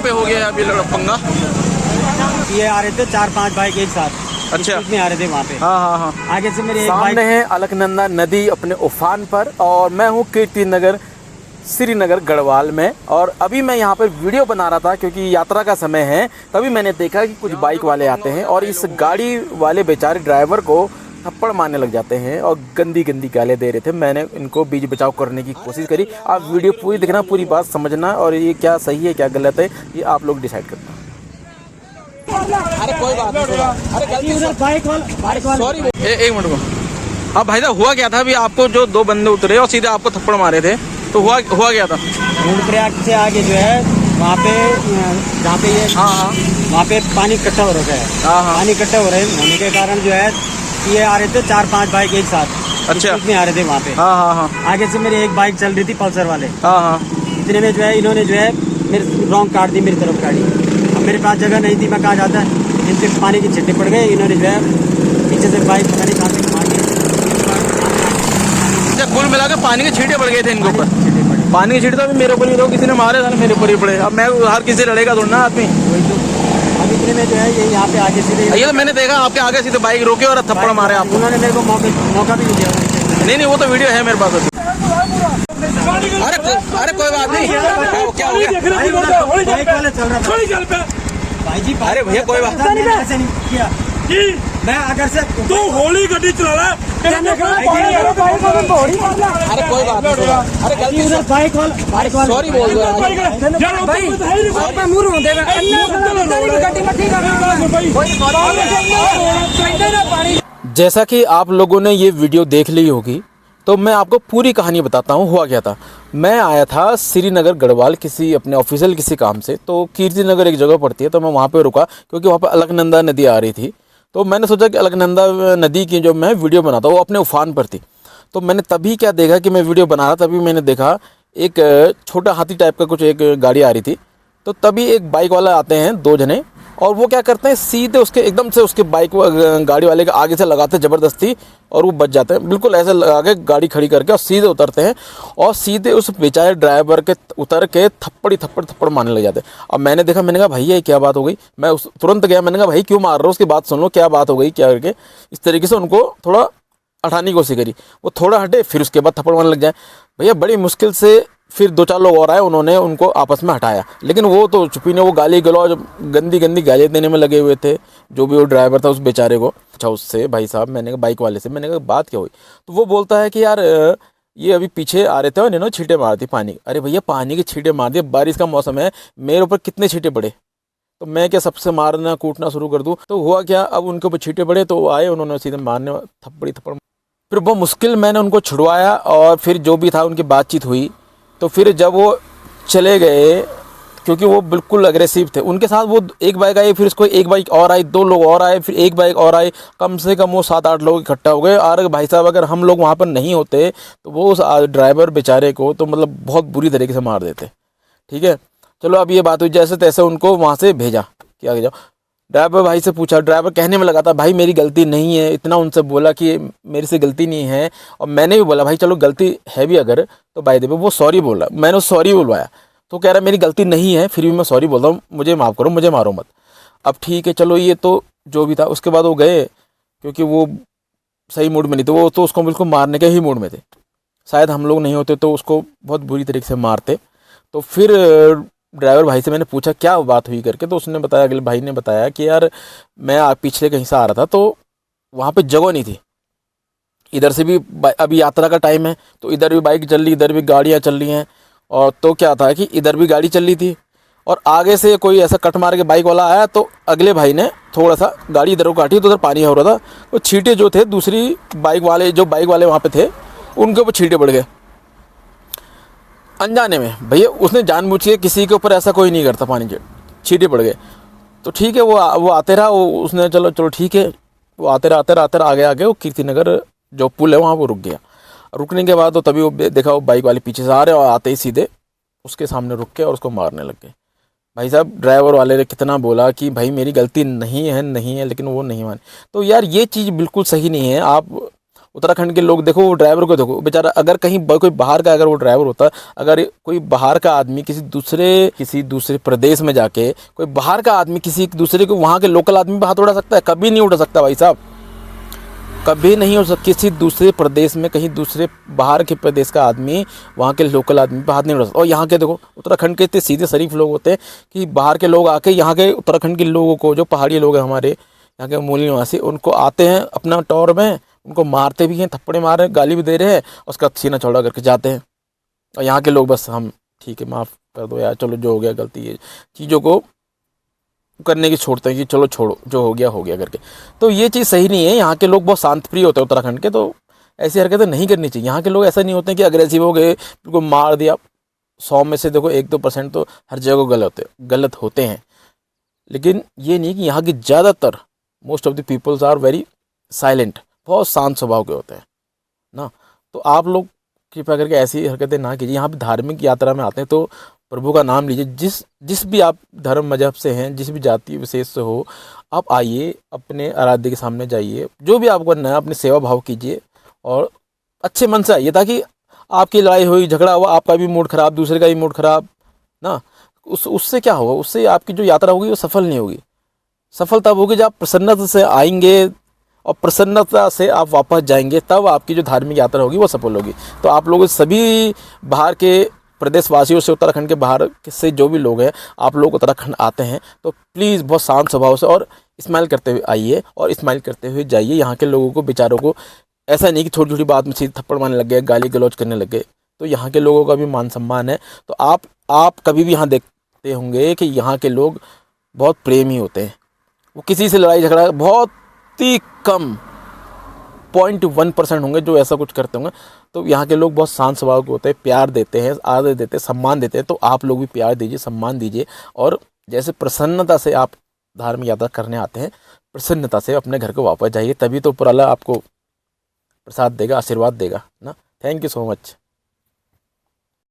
पे हो गया अभी पंगा? ये आ रहे थे 4-5 बाइक एक साथ। अच्छा, में आ रहे थे वहाँ पे। हाँ। आगे से मेरे एक सामने है अलकनंदा नदी अपने उफान पर, और मैं हूँ कीर्ति नगर श्रीनगर गढ़वाल में। और अभी मैं यहाँ पर वीडियो बना रहा था क्योंकि यात्रा का समय है। तभी मैंने देखा कि कुछ बाइक वाले आते हैं और इस गाड़ी वाले बेचारे ड्राइवर को थप्पड़ मारने लग जाते हैं और गंदी गंदी गालें दे रहे थे। मैंने इनको बीच बचाव करने की कोशिश करी। आप वीडियो पूरी देखना, पूरी बात समझना, और ये क्या सही है क्या गलत है ये आप लोग डिसाइड करना। अरे कोई बात नहीं, अरे गलती सॉरी। एक मिनट को। अब भाई साहब हुआ क्या था? अभी आपको जो दो बंदे उतरे और सीधे आपको थप्पड़ मारे थे, तो हुआ क्या था? रुद्रप्रयाग से आगे जो है वहाँ पे, जहाँ पे ये वहाँ पे पानी इकट्ठा हो रखा है। पानी इकट्ठा हो रहे होने के कारण जो है ये आ रहे थे 4-5 बाइक एक साथ। अच्छा, में आ रहे थे वहाँ पे। आगे से मेरी एक बाइक चल रही थी पल्सर वाले। इतने में जो है इन्होंने जो है मेरे रॉन्ग काट दी, मेरी तरफ गाड़ी। अब मेरे पास जगह नहीं थी, मैं कहाँ जाता है, इनसे पानी की छिट्टे पड़ गए। इन्होंने जो है पीछे से बाइक पता नहीं कहाँ से घुमा के कुल मिला के पानी के छींटे पड़ गए थे इनके ऊपर। पानी के छींटे तो अभी मेरे ऊपर ही, किसी ने मारे था मेरे ऊपर ही पड़े। अब मैं हर किसी से लड़ेगा थोड़ा ना आदमी। वही तो। अब इतने में जो है ये यहाँ पे आगे सीधे, ये तो मैंने देखा आपके आगे सीधे बाइक रोके और थप्पड़ मारे आप। उन्होंने मेरे को मौका भी नहीं दिया। नहीं, वो तो वीडियो है मेरे पास अभी। अरे कोई बात नहीं, क्या हो गया भाई जी? अरे भैया कोई बात नहीं, ऐसे नहीं किया जी। मैं अगर से तू होली गड्डी चला रहा है। अरे कोई बात नहीं, अरे गलती से बाइक सॉरी बोल दो। जैसा कि आप लोगों ने ये वीडियो देख ली होगी, तो मैं आपको पूरी कहानी बताता हूँ हुआ क्या था। मैं आया था श्रीनगर गढ़वाल किसी अपने ऑफिशियल किसी काम से। तो कीर्ति नगर एक जगह पड़ती है, तो मैं वहाँ पे रुका क्योंकि वहाँ पे अलकनंदा नदी आ रही थी। तो मैंने सोचा कि अलकनंदा नदी की जो मैं वीडियो बनाता हूँ वो अपने उफान पर थी। तो मैंने तभी क्या देखा कि मैं वीडियो बना रहा, तभी मैंने देखा एक छोटा हाथी टाइप का कुछ एक गाड़ी आ रही थी। तो तभी एक बाइक वाला आते हैं, दो जने, और वो क्या करते हैं सीधे उसके एकदम से उसके बाइक गाड़ी वाले के आगे से लगाते हैं ज़बरदस्ती, और वो बच जाते हैं। बिल्कुल ऐसे लगा के गाड़ी खड़ी करके और सीधे उतरते हैं और सीधे उस बेचारे ड्राइवर के उतर के थप्पड़ मारने लग जाते हैं। अब मैंने देखा, मैंने कहा भैया क्या बात हो गई? मैं उस तुरंत गया, मैंने कहा भाई क्यों मार रहे हो, उसकी बात सुन लो, क्या बात हो गई क्या करके। इस तरीके से उनको थोड़ा हटाने की कोशिश करी। वो थोड़ा हटे, फिर उसके बाद थप्पड़ मारने लग जाए। भैया बड़ी मुश्किल से फिर 2-4 लोग और आए, उन्होंने उनको आपस में हटाया, लेकिन वो तो चुप्पी ने वो गाली गलौज गंदी गालियाँ देने में लगे हुए थे, जो भी वो ड्राइवर था उस बेचारे को। अच्छा, उससे भाई साहब, मैंने कहा बाइक वाले से, मैंने कहा बात क्या हुई? तो वो बोलता है कि यार ये अभी पीछे आ रहे थे और इन्होंने छींटे मार दी पानी। अरे भैया पानी के छींटे मार दिए, बारिश का मौसम है, मेरे ऊपर कितने छींटे पड़े, तो मैं क्या सबसे मारना कूटना शुरू कर दूँ? तो हुआ क्या, अब उनके ऊपर छींटे पड़े तो वो आए, उन्होंने सीधे मारने थप्पड़। फिर बहुत मुश्किल मैंने उनको छुड़वाया और फिर जो भी था उनकी बातचीत हुई। तो फिर जब वो चले गए, क्योंकि वो बिल्कुल अग्रेसिव थे, उनके साथ वो एक बाइक आई, फिर उसको एक बाइक और आई, 2 लोग और आए, फिर एक बाइक और आई, कम से कम वो 7-8 लोग इकट्ठा हो गए। और भाई साहब अगर हम लोग वहाँ पर नहीं होते तो वो उस ड्राइवर बेचारे को तो मतलब बहुत बुरी तरीके से मार देते। ठीक है, चलो अब ये बात हुई, जैसे तैसे उनको वहाँ से भेजा कि आगे जाओ। ड्राइवर भाई से पूछा, ड्राइवर कहने में लगा था भाई मेरी गलती नहीं है, इतना उनसे बोला कि मेरे से गलती नहीं है। और मैंने भी बोला भाई चलो गलती है भी अगर तो बाय द वे, वो सॉरी बोला, मैंने सॉरी बुलवाया। तो कह रहा मेरी गलती नहीं है, फिर भी मैं सॉरी बोलता हूँ, मुझे माफ़ करो, मुझे मारो मत। अब ठीक है चलो, ये तो जो भी था। उसके बाद वो गए, क्योंकि वो सही मूड में नहीं थे, वो तो उसको बिल्कुल मारने के ही मूड में थे। शायद हम लोग नहीं होते तो उसको बहुत बुरी तरीके से मारते। तो फिर ड्राइवर भाई से मैंने पूछा क्या बात हुई करके, तो उसने बताया, अगले भाई ने बताया कि यार मैं पिछले कहीं से आ रहा था, तो वहाँ पे जगह नहीं थी, इधर से भी अभी यात्रा का टाइम है, तो इधर भी बाइक चल रही, इधर भी गाड़ियाँ चल रही हैं। और तो क्या था कि इधर भी गाड़ी चल रही थी और आगे से कोई ऐसा कट मार के बाइक वाला आया, तो अगले भाई ने थोड़ा सा गाड़ी इधर को काटी, तो उधर पानी हो रहा था। वो छींटे जो थे दूसरी बाइक वाले वहाँ पे थे, उनके ऊपर छींटे पड़ गए अनजाने में। भैया उसने जानबूझ के, किसी के ऊपर ऐसा कोई नहीं करता, पानी छींटे पड़ गए। तो ठीक है, वो आते रहा, वो उसने चलो ठीक है, वो आते आगे वो कीर्ति नगर जो पुल है वहाँ वो रुक गया। रुकने के बाद तो तभी वो देखा वो बाइक वाले पीछे से आ रहे और आते ही सीधे उसके सामने रुक के और उसको मारने लग गए। भाई साहब ड्राइवर वाले ने कितना बोला कि भाई मेरी गलती नहीं है, लेकिन वो नहीं माने। तो यार ये चीज़ बिल्कुल सही नहीं है। आप उत्तराखंड के लोग देखो, वो ड्राइवर को देखो बेचारा, अगर कहीं कोई बाहर का अगर वो ड्राइवर होता, अगर कोई बाहर का आदमी किसी दूसरे प्रदेश में जाके कोई बाहर का आदमी किसी दूसरे को, वहाँ के लोकल आदमी पे हाथ उठा सकता है? कभी नहीं उठा सकता भाई साहब, कभी नहीं हो सकता। किसी दूसरे प्रदेश में कहीं दूसरे बाहर के प्रदेश का आदमी वहाँ के लोकल आदमी पे हाथ नहीं उठा सकता। और यहाँ के देखो उत्तराखंड के इतने सीधे शरीफ लोग होते हैं कि बाहर के लोग आके यहाँ के उत्तराखंड के लोगों को, जो पहाड़ी लोग हैं हमारे यहाँ के मूल निवासी, उनको आते हैं अपना टॉर में, उनको मारते भी हैं, थप्पड़े मार रहे हैं, गाली भी दे रहे हैं, उसका सीना चौड़ा करके जाते हैं। और यहाँ के लोग बस हम ठीक है माफ़ कर दो यार, चलो जो हो गया गलती है, चीज़ों को करने की छोड़ते हैं कि चलो छोड़ो जो हो गया करके। तो ये चीज़ सही नहीं है। यहाँ के लोग बहुत शांत प्रिय होते हैं उत्तराखंड के, तो ऐसी हरकतें नहीं करनी चाहिए। यहाँ के लोग ऐसा नहीं होते हैं कि अग्रेसिव हो गए, उनको मार दिया। 100 में से देखो 1-2% तो हर जगह गलत होते हैं, लेकिन ये नहीं कि यहाँ की ज़्यादातर most of the peoples are very silent, बहुत शांत स्वभाव के होते हैं ना। तो आप लोग कृपया करके ऐसी हरकतें ना कीजिए। यहाँ पे धार्मिक यात्रा में आते हैं तो प्रभु का नाम लीजिए। जिस भी आप धर्म मजहब से हैं, जिस भी जाति विशेष से हो, आप आइए, अपने आराध्य के सामने जाइए, जो भी आपको करना है अपनी सेवा भाव कीजिए और अच्छे मन से आइए, ताकि आपकी लड़ाई हुई, झगड़ा हुआ, आपका भी मूड खराब, दूसरे का भी मूड खराब ना, उससे क्या होगा? उससे आपकी जो यात्रा होगी वो सफल नहीं होगी। सफल तब होगी जब आप प्रसन्नता से आएंगे और प्रसन्नता से आप वापस जाएंगे, तब आपकी जो धार्मिक यात्रा होगी वो सफल होगी। तो आप लोग सभी बाहर के प्रदेशवासियों से, उत्तराखंड के बाहर से जो भी लोग हैं, आप लोग उत्तराखंड आते हैं तो प्लीज़ बहुत शांत स्वभाव से और स्माइल करते हुए आइए और स्माइल करते हुए जाइए। यहाँ के लोगों को, बेचारों को ऐसा नहीं कि छोटी छोटी बात में सीधे थप्पड़ मारने लग गए, गाली गलौज करने लग गए। तो यहाँ के लोगों का भी मान सम्मान है। तो आप कभी भी यहाँ देखते होंगे कि यहाँ के लोग बहुत प्रेमी होते हैं। वो किसी से लड़ाई झगड़ा, बहुत ही कम 0.1% होंगे जो ऐसा कुछ करते होंगे। तो यहाँ के लोग बहुत शांत स्वभाव के होते हैं, प्यार देते हैं, आदर देते हैं, सम्मान देते हैं। तो आप लोग भी प्यार दीजिए, सम्मान दीजिए और जैसे प्रसन्नता से आप धार्मिक यात्रा करने आते हैं, प्रसन्नता से अपने घर को वापस जाइए, तभी तो ऊपर वाला आपको प्रसाद देगा, आशीर्वाद देगा ना। Thank you so much.